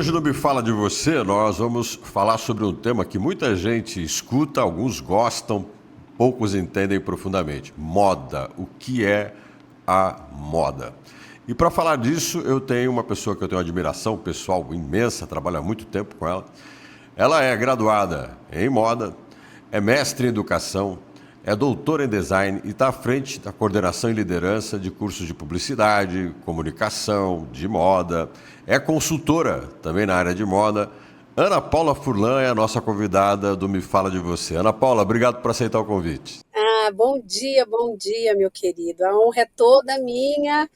Hoje no Me Fala de Você, nós vamos falar sobre um tema que muita gente escuta, alguns gostam, poucos entendem profundamente. Moda. O que é a moda? E para falar disso, eu tenho uma pessoa que eu tenho uma admiração pessoal imensa, trabalho há muito tempo com ela. Ela é graduada em moda, é mestre em educação, é doutora em design e está à frente da coordenação e liderança de cursos de publicidade, comunicação, de moda. É consultora também na área de moda. Ana Paula Furlan é a nossa convidada do Me Fala de Você. Ana Paula, obrigado por aceitar o convite. Bom dia, meu querido. A honra é toda minha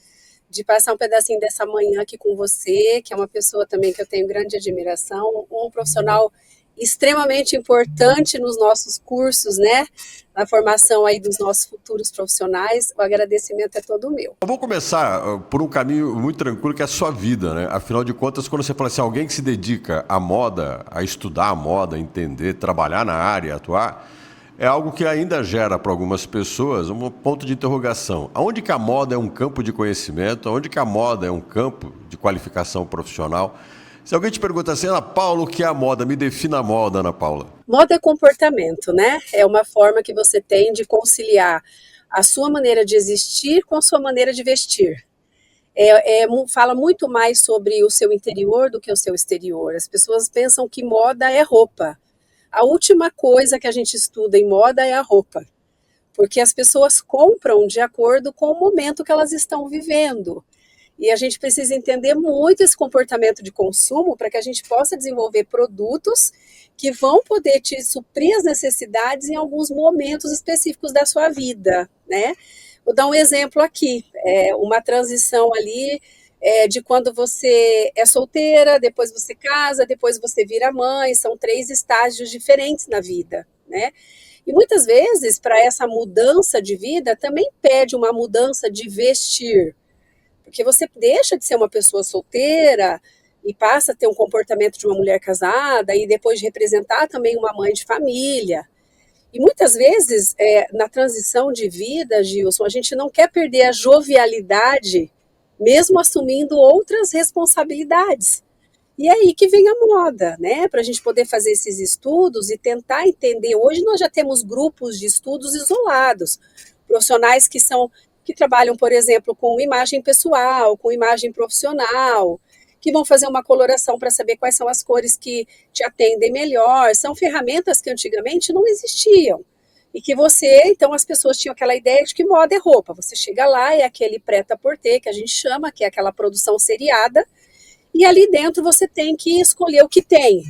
de passar um pedacinho dessa manhã aqui com você, que é uma pessoa também que eu tenho grande admiração, um profissional extremamente importante nos nossos cursos, né? Na formação aí dos nossos futuros profissionais. O agradecimento é todo meu. Eu vou começar por um caminho muito tranquilo, que é a sua vida, né? Afinal de contas, quando você fala assim, alguém que se dedica à moda, a estudar a moda, entender, trabalhar na área, atuar, é algo que ainda gera para algumas pessoas um ponto de interrogação. Aonde que a moda é um campo de conhecimento? Aonde que a moda é um campo de qualificação profissional? Se alguém te pergunta assim, Ana Paula, o que é a moda? Me defina a moda, Ana Paula. Moda é comportamento, né? É uma forma que você tem de conciliar a sua maneira de existir com a sua maneira de vestir. Fala muito mais sobre o seu interior do que o seu exterior. As pessoas pensam que moda é roupa. A última coisa que a gente estuda em moda é a roupa, porque as pessoas compram de acordo com o momento que elas estão vivendo. E a gente precisa entender muito esse comportamento de consumo para que a gente possa desenvolver produtos que vão poder te suprir as necessidades em alguns momentos específicos da sua vida, né? Vou dar um exemplo aqui, uma transição ali de quando você é solteira, depois você casa, depois você vira mãe, são 3 estágios diferentes na vida, né? E muitas vezes, para essa mudança de vida, também pede uma mudança de vestir, porque você deixa de ser uma pessoa solteira e passa a ter um comportamento de uma mulher casada e depois de representar também uma mãe de família. E muitas vezes, na transição de vida, Gilson, a gente não quer perder a jovialidade, mesmo assumindo outras responsabilidades. E é aí que vem a moda, né? Para a gente poder fazer esses estudos e tentar entender. Hoje nós já temos grupos de estudos isolados, profissionais que trabalham, por exemplo, com imagem pessoal, com imagem profissional, que vão fazer uma coloração para saber quais são as cores que te atendem melhor. São ferramentas que antigamente não existiam. E que então as pessoas tinham aquela ideia de que moda é roupa. Você chega lá, é aquele prêt-à-porter que a gente chama, que é aquela produção seriada, e ali dentro você tem que escolher o que tem.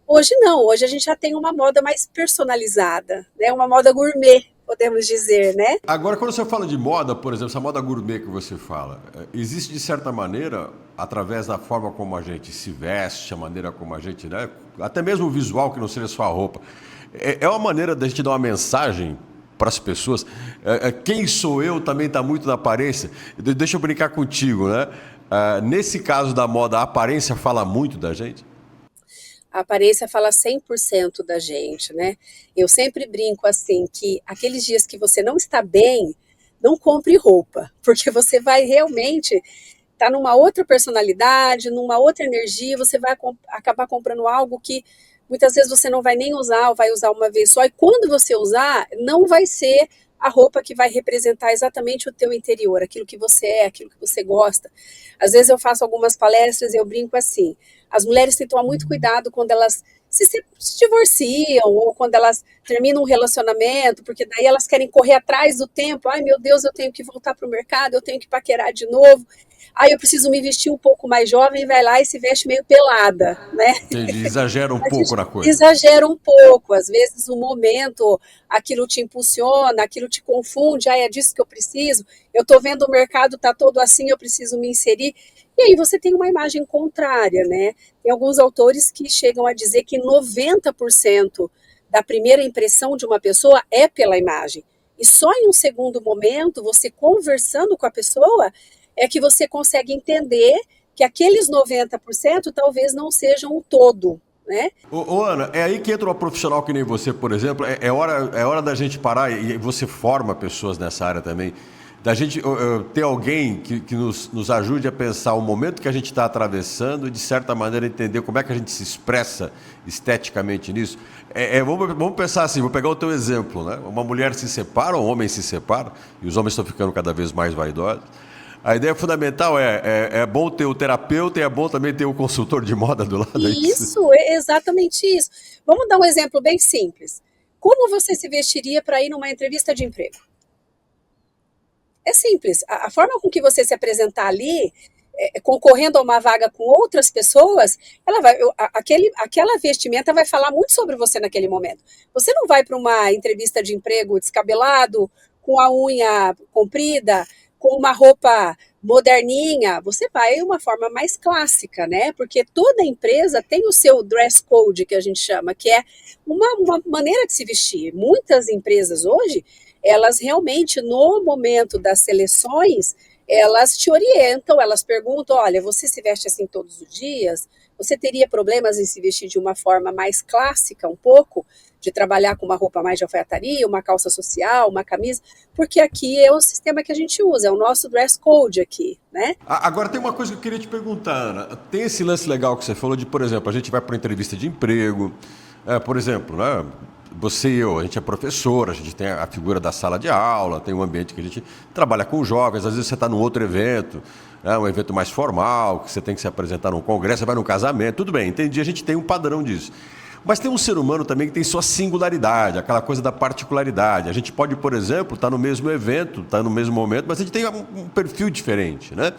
Hoje não, hoje a gente já tem uma moda mais personalizada, né? Uma moda gourmet, podemos dizer, né? Agora, quando você fala de moda, por exemplo, essa moda gourmet que você fala, existe de certa maneira, através da forma como a gente se veste, a maneira como a gente, né, até mesmo o visual que não seja só a roupa, é uma maneira da gente dar uma mensagem para as pessoas. Quem sou eu também está muito na aparência. Deixa eu brincar contigo, né? Nesse caso da moda, a aparência fala muito da gente? A aparência fala 100% da gente, né? Eu sempre brinco assim, que aqueles dias que você não está bem, não compre roupa, porque você vai realmente estar numa outra personalidade, numa outra energia, você vai acabar comprando algo que muitas vezes você não vai nem usar, ou vai usar uma vez só, e quando você usar, não vai ser a roupa que vai representar exatamente o teu interior, aquilo que você é, aquilo que você gosta. Às vezes eu faço algumas palestras e eu brinco assim, as mulheres têm que tomar muito cuidado quando elas se divorciam ou quando elas terminam um relacionamento, porque daí elas querem correr atrás do tempo. Ai, meu Deus, eu tenho que voltar para o mercado, eu tenho que paquerar de novo. Ai, eu preciso me vestir um pouco mais jovem, vai lá e se veste meio pelada, né? Entendi, exagera um pouco na coisa. Exagera um pouco, às vezes o momento, aquilo te impulsiona, aquilo te confunde, é disso que eu preciso, eu estou vendo o mercado está todo assim, eu preciso me inserir, e aí você tem uma imagem contrária, né? Tem alguns autores que chegam a dizer que 90% da primeira impressão de uma pessoa é pela imagem, e só em um segundo momento, você conversando com a pessoa, é que você consegue entender que aqueles 90% talvez não sejam o todo, né? Ô, Ana, é aí que entra uma profissional que nem você, por exemplo, é hora da gente parar, e você forma pessoas nessa área também, Da gente ter alguém que nos ajude a pensar o momento que a gente está atravessando e, de certa maneira, entender como é que a gente se expressa esteticamente nisso. Vamos pensar assim, vou pegar o teu exemplo, né? Uma mulher se separa, um homem se separa, e os homens estão ficando cada vez mais vaidosos. A ideia fundamental é bom ter o terapeuta e é bom também ter o consultor de moda do lado. Isso, é exatamente isso. Vamos dar um exemplo bem simples. Como você se vestiria para ir numa entrevista de emprego? É simples. A forma com que você se apresentar ali, concorrendo a uma vaga com outras pessoas, aquela vestimenta vai falar muito sobre você naquele momento. Você não vai para uma entrevista de emprego descabelado, com a unha comprida, com uma roupa moderninha, você vai de uma forma mais clássica, né? Porque toda empresa tem o seu dress code, que a gente chama, que é uma maneira de se vestir. Muitas empresas hoje, elas realmente, no momento das seleções, elas te orientam, elas perguntam, olha, você se veste assim todos os dias? Você teria problemas em se vestir de uma forma mais clássica, um pouco, de trabalhar com uma roupa mais de alfaiataria, uma calça social, uma camisa, porque aqui é o sistema que a gente usa, é o nosso dress code aqui, né? Agora tem uma coisa que eu queria te perguntar, Ana. Tem esse lance legal que você falou de, por exemplo, a gente vai para uma entrevista de emprego, por exemplo, né? Você e eu, a gente é professor, a gente tem a figura da sala de aula, tem um ambiente que a gente trabalha com jovens, às vezes você está num outro evento, um evento mais formal, que você tem que se apresentar num congresso, você vai num casamento, tudo bem, entendi, a gente tem um padrão disso. Mas tem um ser humano também que tem sua singularidade, aquela coisa da particularidade. A gente pode, por exemplo, estar no mesmo evento, estar no mesmo momento, mas a gente tem um perfil diferente, né?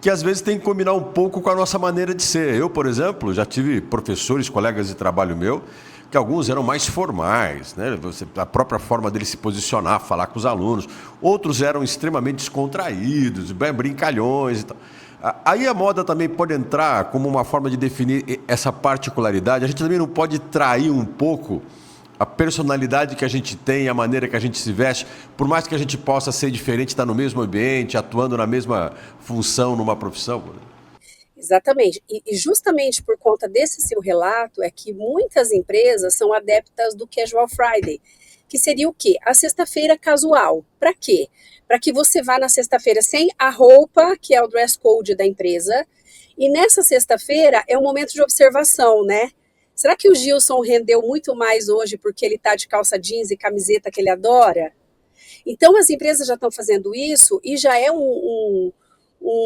Que às vezes tem que combinar um pouco com a nossa maneira de ser. Eu, por exemplo, já tive professores, colegas de trabalho meu, que alguns eram mais formais, né? A própria forma dele se posicionar, falar com os alunos. Outros eram extremamente descontraídos, brincalhões e tal. Aí a moda também pode entrar como uma forma de definir essa particularidade. A gente também não pode trair um pouco a personalidade que a gente tem, a maneira que a gente se veste, por mais que a gente possa ser diferente, estar no mesmo ambiente, atuando na mesma função, numa profissão. Exatamente. E justamente por conta desse seu relato é que muitas empresas são adeptas do Casual Friday, que seria o quê? A sexta-feira casual. Para quê? Para que você vá na sexta-feira sem a roupa, que é o dress code da empresa, e nessa sexta-feira é um momento de observação, né? Será que o Gilson rendeu muito mais hoje porque ele está de calça jeans e camiseta que ele adora? Então as empresas já estão fazendo isso e já é um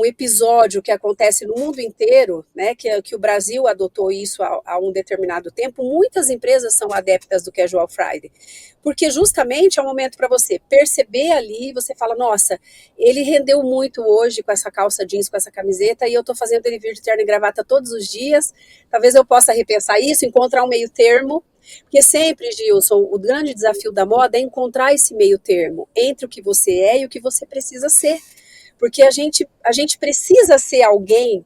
episódio que acontece no mundo inteiro, né, que o Brasil adotou isso há um determinado tempo. Muitas empresas são adeptas do Casual Friday, porque justamente é um momento para você perceber ali, você fala, nossa, ele rendeu muito hoje com essa calça jeans, com essa camiseta, e eu estou fazendo ele vir de terno e gravata todos os dias, talvez eu possa repensar isso, encontrar um meio termo, porque sempre, Gilson, o grande desafio da moda é encontrar esse meio termo entre o que você é e o que você precisa ser. Porque a gente precisa ser alguém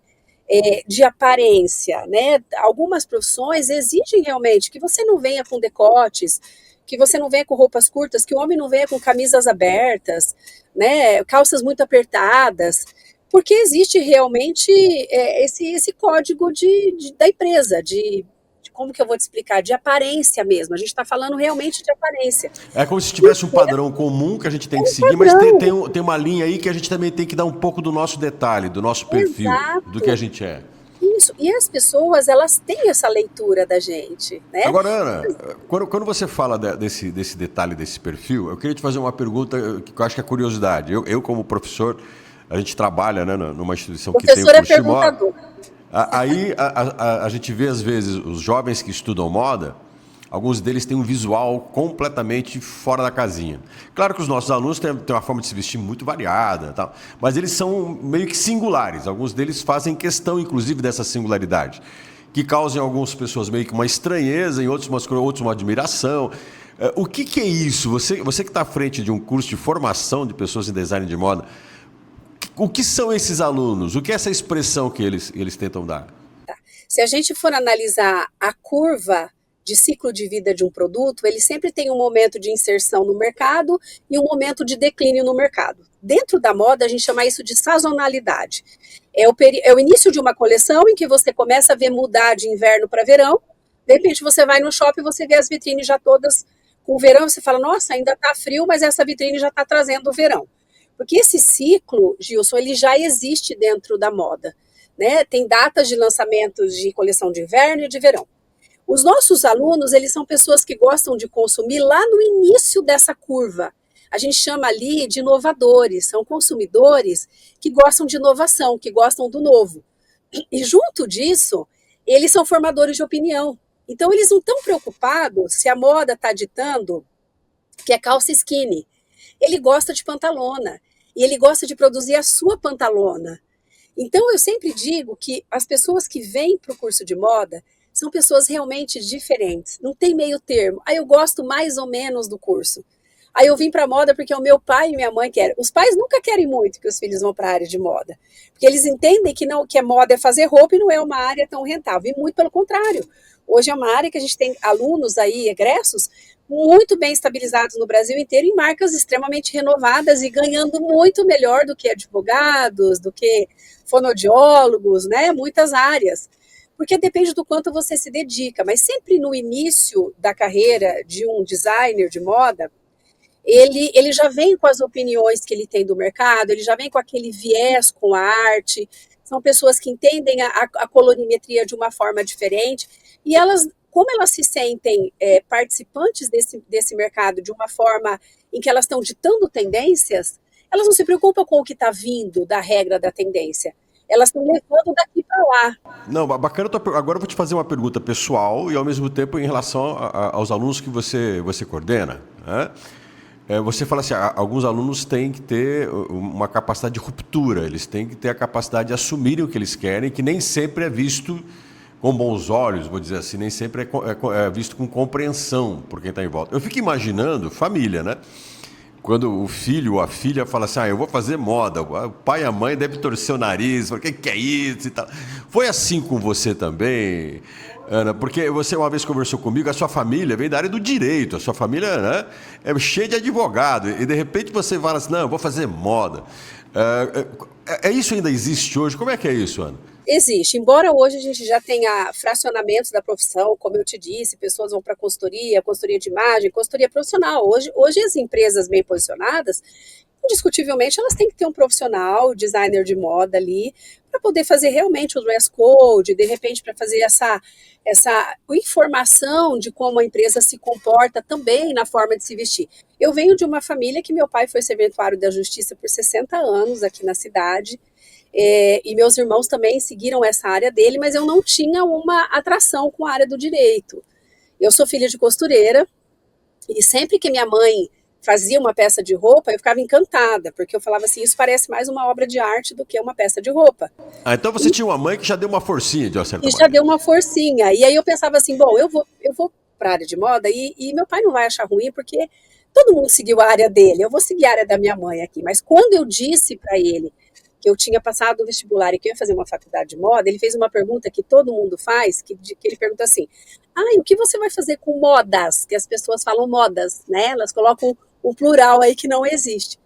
de aparência, né? Algumas profissões exigem realmente que você não venha com decotes, que você não venha com roupas curtas, que o homem não venha com camisas abertas, né? Calças muito apertadas, porque existe realmente esse código da empresa, como que eu vou te explicar? De aparência mesmo. A gente está falando realmente de aparência. É como se tivesse um padrão comum que a gente tem que seguir, mas tem uma linha aí que a gente também tem que dar um pouco do nosso detalhe, do nosso perfil, Exato. do que a gente é. Isso. E as pessoas, elas têm essa leitura da gente, né? Agora, Ana, quando você fala desse detalhe, desse perfil, eu queria te fazer uma pergunta que eu acho que é curiosidade. Eu como professor, a gente trabalha, né, numa instituição que tem o curso de moda. Aí a gente vê, às vezes, os jovens que estudam moda, alguns deles têm um visual completamente fora da casinha. Claro que os nossos alunos têm uma forma de se vestir muito variada, tal, mas eles são meio que singulares. Alguns deles fazem questão, inclusive, dessa singularidade, que causa em algumas pessoas meio que uma estranheza, em outros uma admiração. O que é isso? Você que está à frente de um curso de formação de pessoas em design de moda, o que são esses alunos? O que é essa expressão que eles tentam dar? Tá. Se a gente for analisar a curva de ciclo de vida de um produto, ele sempre tem um momento de inserção no mercado e um momento de declínio no mercado. Dentro da moda, a gente chama isso de sazonalidade. É o início de uma coleção em que você começa a ver mudar de inverno para verão. De repente, você vai no shopping e você vê as vitrines já todas com verão. Você fala, nossa, ainda está frio, mas essa vitrine já está trazendo o verão. Porque esse ciclo, Gilson, ele já existe dentro da moda, né? Tem datas de lançamentos de coleção de inverno e de verão. Os nossos alunos, eles são pessoas que gostam de consumir lá no início dessa curva. A gente chama ali de inovadores, são consumidores que gostam de inovação, que gostam do novo. E junto disso, eles são formadores de opinião. Então, eles não estão preocupados se a moda está ditando que é calça skinny. Ele gosta de pantalona e ele gosta de produzir a sua pantalona. Então, eu sempre digo que as pessoas que vêm para o curso de moda são pessoas realmente diferentes. Não tem meio termo. Aí eu gosto mais ou menos do curso. Aí eu vim para a moda porque o meu pai e minha mãe querem. Os pais nunca querem muito que os filhos vão para a área de moda, porque eles entendem que não, que a moda é fazer roupa e não é uma área tão rentável. E muito pelo contrário. Hoje é uma área que a gente tem alunos aí, egressos, muito bem estabilizados no Brasil inteiro em marcas extremamente renovadas e ganhando muito melhor do que advogados, do que fonoaudiólogos, né? Muitas áreas. Porque depende do quanto você se dedica, mas sempre no início da carreira de um designer de moda, ele já vem com as opiniões que ele tem do mercado, ele já vem com aquele viés com a arte, são pessoas que entendem a colorimetria de uma forma diferente, e elas, como elas se sentem participantes desse mercado de uma forma em que elas estão ditando tendências, elas não se preocupam com o que está vindo da regra da tendência, elas estão levando daqui para lá. Não, bacana. Agora eu vou te fazer uma pergunta pessoal e, ao mesmo tempo, em relação aos alunos que você coordena, né? Você fala assim, alguns alunos têm que ter uma capacidade de ruptura, eles têm que ter a capacidade de assumirem o que eles querem, que nem sempre é visto com bons olhos, vou dizer assim, nem sempre é visto com compreensão por quem está em volta. Eu fico imaginando família, né? Quando o filho ou a filha fala assim, eu vou fazer moda, o pai e a mãe devem torcer o nariz, falar, o que é isso e tal. Foi assim com você também, Ana? Porque você uma vez conversou comigo, a sua família vem da área do direito, a sua família, né, é cheia de advogado, e de repente você fala assim, não, eu vou fazer moda. Isso ainda existe hoje? Como é que é isso, Ana? Existe, embora hoje a gente já tenha fracionamentos da profissão, como eu te disse, pessoas vão para consultoria de imagem, consultoria profissional. Hoje as empresas bem posicionadas, indiscutivelmente, elas têm que ter um profissional, designer de moda ali, para poder fazer realmente o dress code, de repente para fazer essa informação de como a empresa se comporta também na forma de se vestir. Eu venho de uma família que meu pai foi serventuário da justiça por 60 anos aqui na cidade, e meus irmãos também seguiram essa área dele, mas eu não tinha uma atração com a área do direito. Eu sou filha de costureira, e sempre que minha mãe fazia uma peça de roupa, eu ficava encantada, porque eu falava assim, isso parece mais uma obra de arte do que uma peça de roupa. Então você tinha uma mãe que já deu uma forcinha, de uma certa E maneira. já deu uma forcinha, e aí eu pensava assim, bom, eu vou para a área de moda, e meu pai não vai achar ruim, porque todo mundo seguiu a área dele, eu vou seguir a área da minha mãe aqui, mas quando eu disse para ele que eu tinha passado o vestibular e que eu ia fazer uma faculdade de moda, ele fez uma pergunta que todo mundo faz, que ele pergunta assim, o que você vai fazer com modas? Que as pessoas falam modas, né? Elas colocam um plural aí que não existe.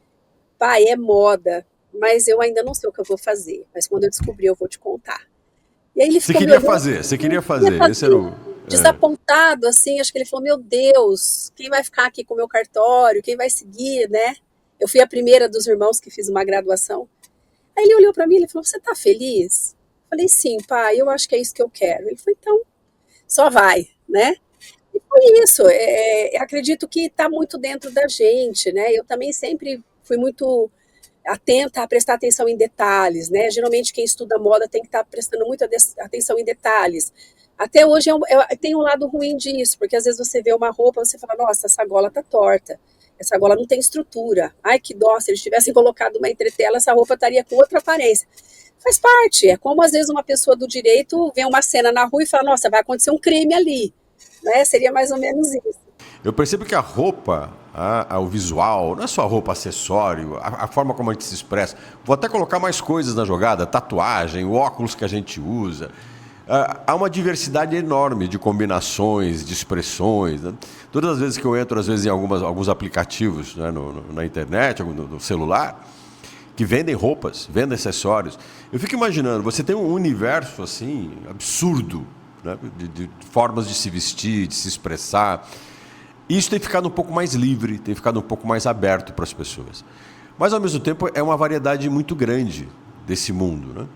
Pai, é moda, mas eu ainda não sei o que eu vou fazer, mas quando eu descobrir eu vou te contar. E aí ele ficou Você queria fazer, esse era o... desapontado, assim, acho que ele falou, meu Deus, quem vai ficar aqui com o meu cartório, quem vai seguir, né? Eu fui a primeira dos irmãos que fiz uma graduação. Aí ele olhou para mim e falou, você tá feliz? Eu falei, sim, pai, eu acho que é isso que eu quero. Ele falou, então, só vai, né? E foi isso, acredito que está muito dentro da gente, né? Eu também sempre fui muito atenta a prestar atenção em detalhes, né? Geralmente quem estuda moda tem que estar prestando muita atenção em detalhes. Até hoje tem um lado ruim disso, porque às vezes você vê uma roupa e você fala, nossa, essa gola tá torta. Essa gola não tem estrutura. Ai, que dó, se eles tivessem colocado uma entretela, essa roupa estaria com outra aparência. Faz parte, é como às vezes uma pessoa do direito vê uma cena na rua e fala, nossa, vai acontecer um crime ali. Né? Seria mais ou menos isso. Eu percebo que a roupa, o visual, não é só a roupa, acessório, a forma como a gente se expressa. Vou até colocar mais coisas na jogada, tatuagem, o óculos que a gente usa. Há uma diversidade enorme de combinações, de expressões, né? Todas as vezes que eu entro, às vezes, em alguns aplicativos, né, na internet, no celular, que vendem roupas, vendem acessórios, eu fico imaginando, você tem um universo assim, absurdo, né, de formas de se vestir, de se expressar. Isso tem ficado um pouco mais livre, tem ficado um pouco mais aberto para as pessoas. mas ao mesmo tempo é uma variedade muito grande desse mundo, né?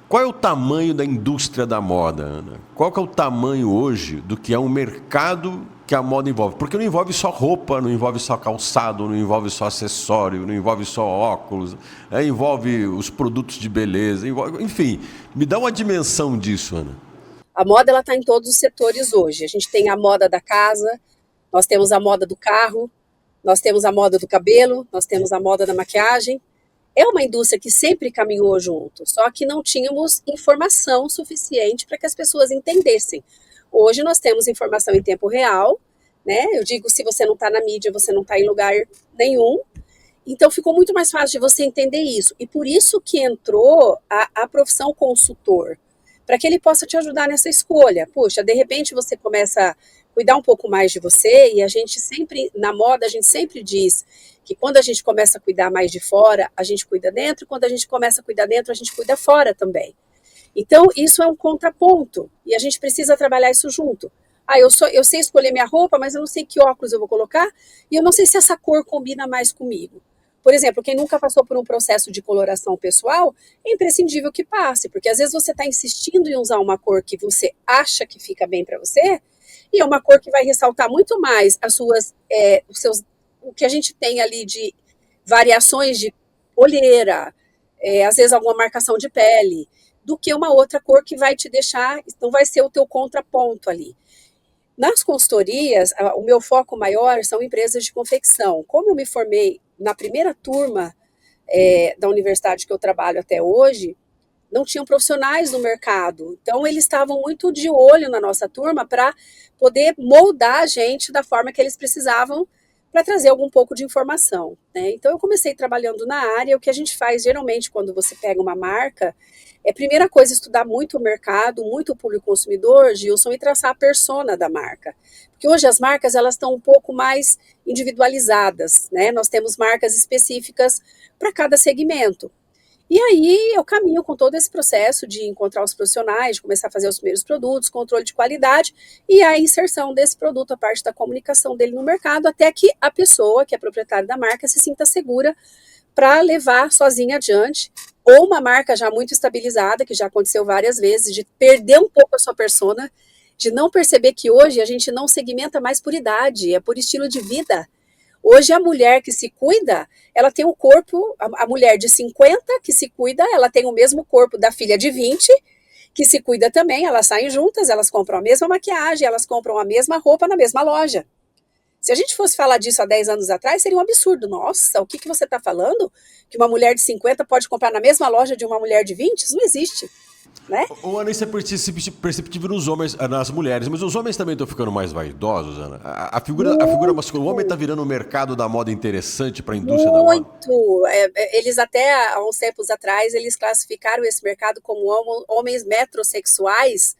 Qual é o tamanho da indústria da moda, Ana? Qual que é o tamanho hoje do que é um mercado que a moda envolve? Porque não envolve só roupa, não envolve só calçado, não envolve só acessório, não envolve só óculos, envolve os produtos de beleza, enfim, me dá uma dimensão disso, Ana. A moda ela está em todos os setores hoje. A gente tem a moda da casa, nós temos a moda do carro, nós temos a moda do cabelo, nós temos a moda da maquiagem. É uma indústria que sempre caminhou junto, só que não tínhamos informação suficiente para que as pessoas entendessem. Hoje nós temos informação em tempo real, né? Eu digo, se você não está na mídia, você não está em lugar nenhum. Então ficou muito mais fácil de você entender isso. E por isso que entrou a profissão consultor, para que ele possa te ajudar nessa escolha. Puxa, de repente você começa a cuidar um pouco mais de você, e a gente sempre, na moda, a gente sempre diz que quando a gente começa a cuidar mais de fora, a gente cuida dentro, e quando a gente começa a cuidar dentro, a gente cuida fora também. Então, isso é um contraponto, e a gente precisa trabalhar isso junto. Ah, eu sei escolher minha roupa, mas eu não sei que óculos eu vou colocar, e eu não sei se essa cor combina mais comigo. Por exemplo, quem nunca passou por um processo de coloração pessoal, é imprescindível que passe, porque às vezes você está insistindo em usar uma cor que você acha que fica bem para você, e é uma cor que vai ressaltar muito mais o que a gente tem ali de variações de olheira, às vezes alguma marcação de pele, do que uma outra cor que vai te deixar, então vai ser o teu contraponto ali. Nas consultorias, o meu foco maior são empresas de confecção. Como eu me formei na primeira turma da universidade que eu trabalho até hoje, não tinham profissionais no mercado. Então, eles estavam muito de olho na nossa turma para poder moldar a gente da forma que eles precisavam para trazer algum pouco de informação, né? Então, eu comecei trabalhando na área. O que a gente faz, geralmente, quando você pega uma marca, primeira coisa, estudar muito o mercado, muito o público consumidor, Gilson, e traçar a persona da marca. Porque hoje as marcas, elas estão um pouco mais individualizadas, né? Nós temos marcas específicas para cada segmento. E aí eu caminho com todo esse processo de encontrar os profissionais, de começar a fazer os primeiros produtos, controle de qualidade e a inserção desse produto, a parte da comunicação dele no mercado, até que a pessoa, que é proprietária da marca, se sinta segura para levar sozinha adiante, ou uma marca já muito estabilizada, que já aconteceu várias vezes, de perder um pouco a sua persona, de não perceber que hoje a gente não segmenta mais por idade, é por estilo de vida. Hoje a mulher que se cuida, ela tem o corpo, a mulher de 50 que se cuida, ela tem o mesmo corpo da filha de 20, que se cuida também, elas saem juntas, elas compram a mesma maquiagem, elas compram a mesma roupa na mesma loja. Se a gente fosse falar disso há 10 anos atrás, seria um absurdo. Nossa, o que você está falando? Que uma mulher de 50 pode comprar na mesma loja de uma mulher de 20? Isso não existe. Né? Ana, isso é perceptível nos homens, nas mulheres, mas os homens também estão ficando mais vaidosos, Ana. A figura masculina, o homem está virando um mercado da moda interessante para a indústria da moda? Muito. Eles até, há uns tempos atrás, eles classificaram esse mercado como homens metrosexuais.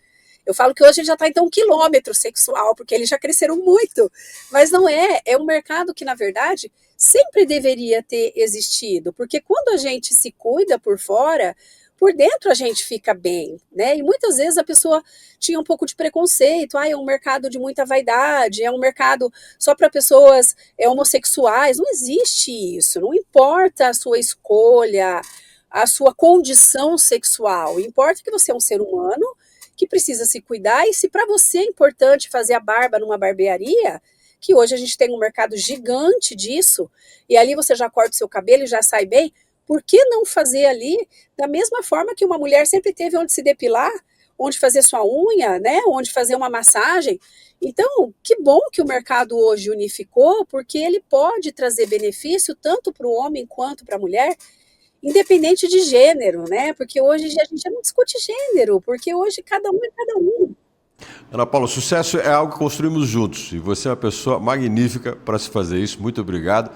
Eu falo que hoje a gente já está então um quilômetro sexual, porque eles já cresceram muito. Mas não é um mercado que, na verdade, sempre deveria ter existido, porque quando a gente se cuida por fora, por dentro a gente fica bem, né? E muitas vezes a pessoa tinha um pouco de preconceito, é um mercado de muita vaidade, é um mercado só para pessoas homossexuais. Não existe isso, não importa a sua escolha, a sua condição sexual, importa que você é um ser humano que precisa se cuidar, e se para você é importante fazer a barba numa barbearia, que hoje a gente tem um mercado gigante disso, e ali você já corta o seu cabelo e já sai bem, por que não fazer ali da mesma forma que uma mulher sempre teve onde se depilar, onde fazer sua unha, né, onde fazer uma massagem? Então, que bom que o mercado hoje unificou, porque ele pode trazer benefício tanto para o homem quanto para a mulher, independente de gênero, né? Porque hoje a gente não discute gênero, porque hoje cada um é cada um. Ana Paula, sucesso é algo que construímos juntos, e você é uma pessoa magnífica para se fazer isso. Muito obrigado.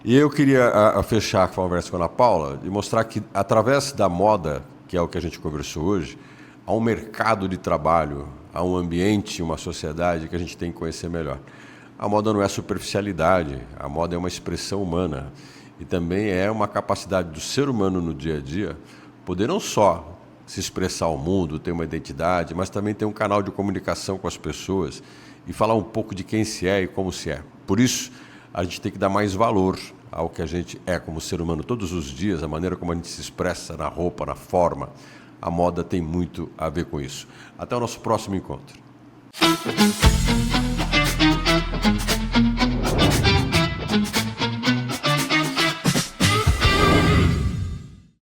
E eu queria fechar a conversa com a Ana Paula e mostrar que, através da moda, que é o que a gente conversou hoje, há um mercado de trabalho, há um ambiente, uma sociedade que a gente tem que conhecer melhor. A moda não é superficialidade, a moda é uma expressão humana. E também é uma capacidade do ser humano no dia a dia poder não só se expressar ao mundo, ter uma identidade, mas também ter um canal de comunicação com as pessoas e falar um pouco de quem se é e como se é. Por isso, a gente tem que dar mais valor ao que a gente é como ser humano todos os dias, a maneira como a gente se expressa na roupa, na forma. A moda tem muito a ver com isso. Até o nosso próximo encontro.